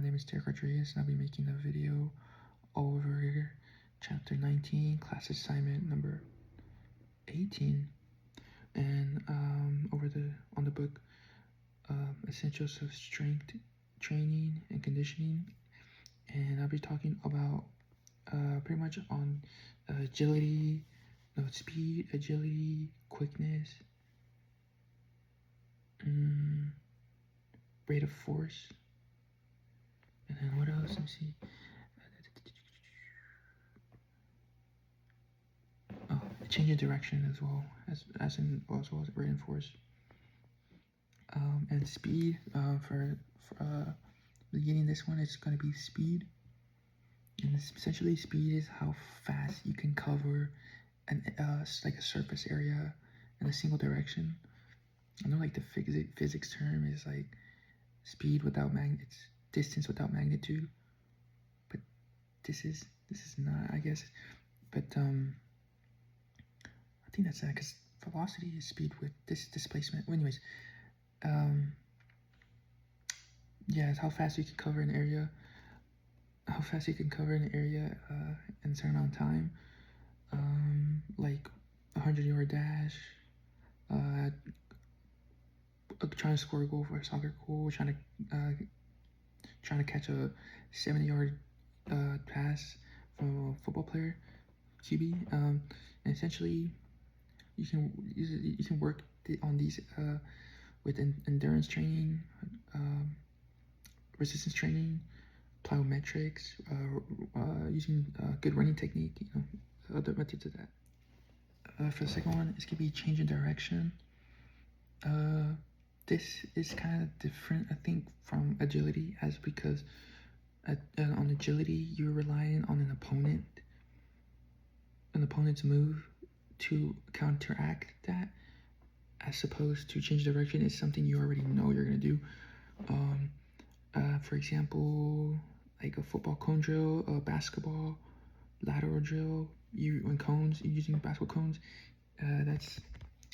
my name is Derek Rodriguez, and I'll be making a video over chapter 19, class assignment number 18, and on the book Essentials of Strength Training and Conditioning, and I'll be talking about pretty much on agility, speed, agility, quickness, rate of force, and then what else? Let me see. Change of direction as well as rate and force, and speed. For beginning this one, it's going to be speed, and essentially speed is how fast you can cover like a surface area in a single direction. I know like the physics term is like speed without it's distance without magnitude, but this is not, I guess. But I think that's that, because velocity is speed with this displacement. Well, anyways, yeah, it's how fast you can cover an area, in a certain amount of time, like 100-yard dash, trying to score a goal for a soccer goal, trying to catch a 70-yard pass from a football player, QB, and essentially you can work on these with endurance training, resistance training, plyometrics, using good running technique, other methods of that. For the second one, it's gonna be change in direction. This is kind of different, I think, from agility, because on agility you're relying on an opponent's move to counteract that, as opposed to change direction is something you already know you're gonna do. For example, like a football cone drill, a basketball lateral drill, you're using basketball cones. That's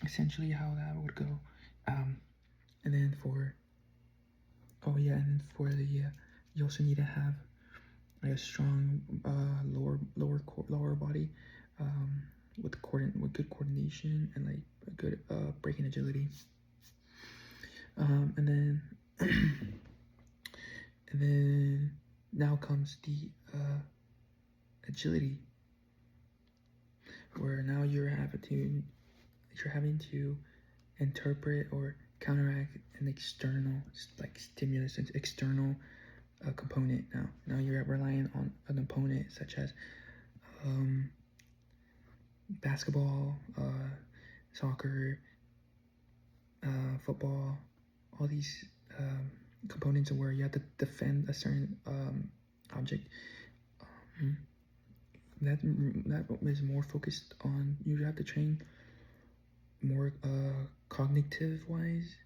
essentially how that would go. And then for you also need to have like a strong lower body, with good coordination and like a good braking agility. And then and then now comes the agility, where now you're having to interpret or counteract an external stimulus, an external component. Now you're relying on an opponent, such as basketball, soccer, football, all these components where you have to defend a certain object. That is more focused on, you have to train more cognitive wise.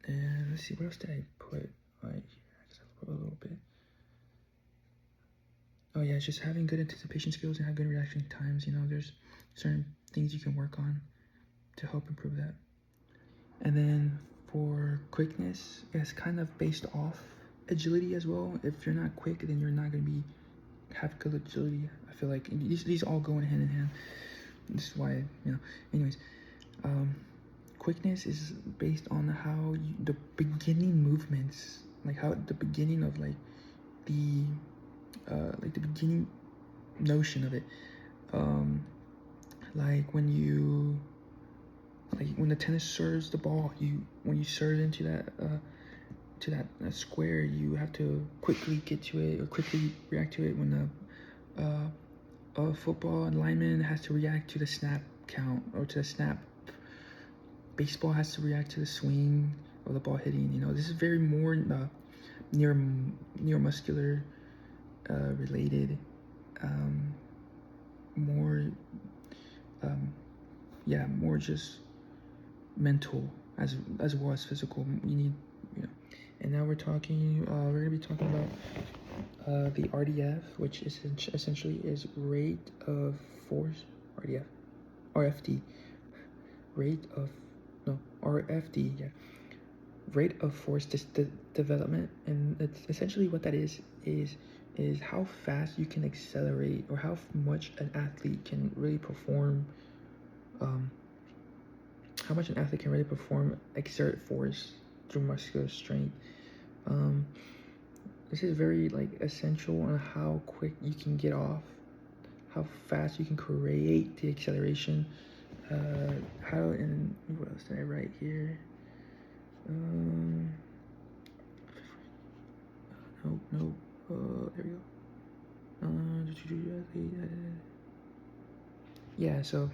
And let's see, what else did I put right here? I just have to put a little bit. Oh yeah, it's just having good anticipation skills and have good reaction times. There's certain things you can work on to help improve that. And then for quickness, it's kind of based off agility as well. If you're not quick, then you're not going to have good agility. I feel like these all go hand in hand. This is why, anyways, quickness is based on how the beginning movements, like how the beginning of the beginning notion of it, like when the tennis serves the ball, when you serve into that square, you have to quickly get to it or quickly react to it. When a football lineman has to react to the snap count or to the snap. Baseball has to react to the swing of the ball hitting. This is very more neuromuscular related, more just mental as well as physical. You need, and now we're gonna be talking about the RDF, which is essentially is rate of force. RFD, rate of RFD, yeah, rate of force development, and it's essentially what that is how fast you can accelerate, or how much an athlete can really perform, exert force through muscular strength. This is very essential on how quick you can get off, how fast you can create the acceleration, and what else did I write here? Nope. There we go. Yeah, so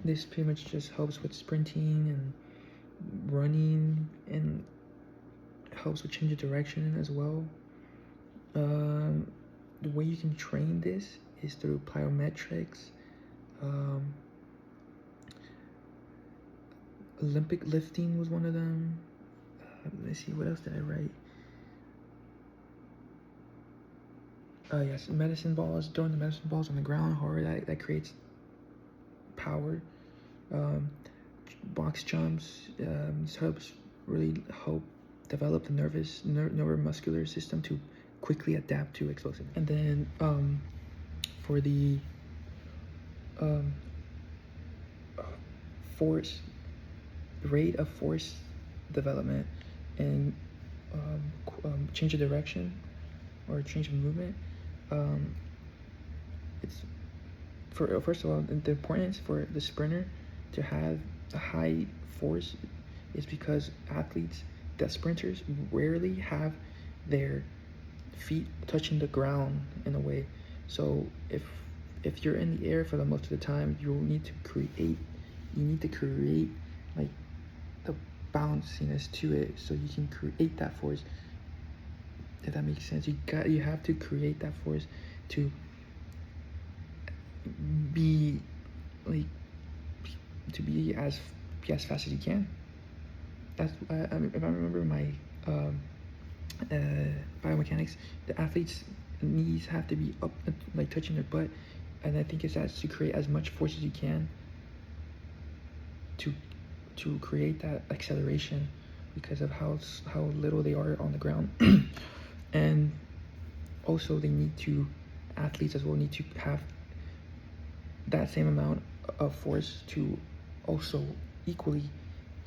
this pretty much just helps with sprinting and running, and helps with change of direction as well. The way you can train this is through plyometrics. Olympic lifting was one of them. Let's see, what else did I write? Yes, medicine balls. Throwing the medicine balls on the ground hard, that creates power. Box jumps, this helps develop the neuromuscular system to quickly adapt to explosive. And then for the rate of force development and change of direction or change of movement, it's first of all, the importance for the sprinter to have a high force is because sprinters rarely have their feet touching the ground in a way. So if you're in the air for the most of the time, you need to create like the bounciness to it, so you can create that force. If that makes sense, you have to create that force to be as fast as you can. That's if I remember my biomechanics, the athlete's knees have to be up, touching their butt, and I think it's to create as much force as you can to create that acceleration, because of how little they are on the ground. And also athletes as well need to have that same amount of force to also equally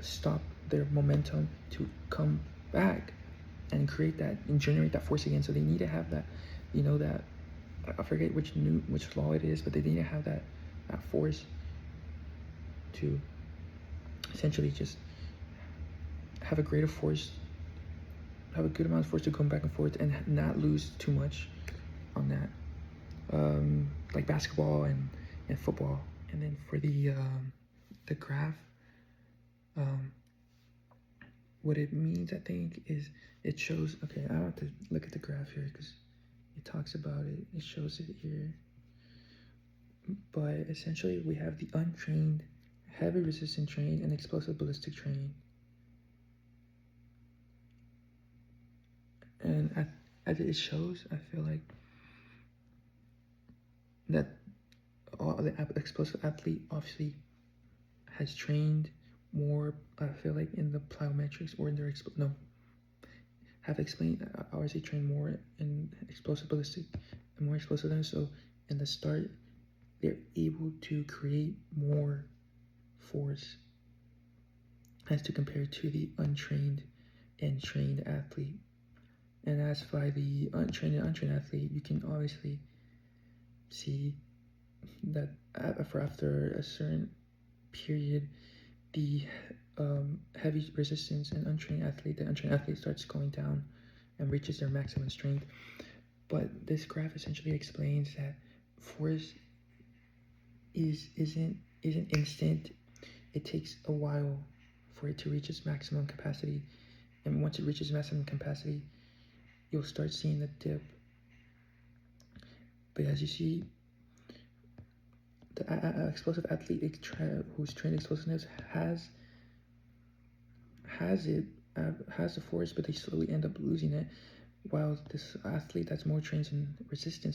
stop their momentum to come back and create that and generate that force again. So they need to have that, that, I forget which law it is, but they need to have that force to essentially just have a good amount of force to come back and forth and not lose too much on that, like basketball and football. And then for the graph, what it means, I think, is it shows, okay, I have to look at the graph here because it talks about it, it shows it here. But essentially we have the untrained, heavy resistant train, and explosive ballistic train. And as it shows, I feel like that the explosive athlete obviously has trained more, I feel like, in the plyometrics, or in their obviously trained more in explosive ballistic and more explosive than. So in the start, they're able to create more force as to compare to the untrained and trained athlete. And as by the untrained and untrained athlete, you can obviously see that after a certain period, the heavy resistance and the untrained athlete starts going down and reaches their maximum strength. But this graph essentially explains that force isn't instant. It takes a while for it to reach its maximum capacity, and once it reaches maximum capacity, you'll start seeing the dip. But as you see, the explosive athlete who's trained explosiveness has the force, but they slowly end up losing it, while this athlete that's more trained in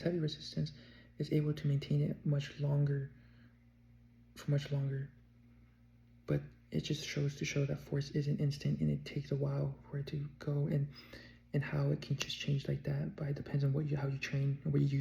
heavy resistance, is able to maintain it for much longer. But it just shows to show that force isn't instant and it takes a while for it to go, and how it can just change like that. But it depends on how you train and what you use.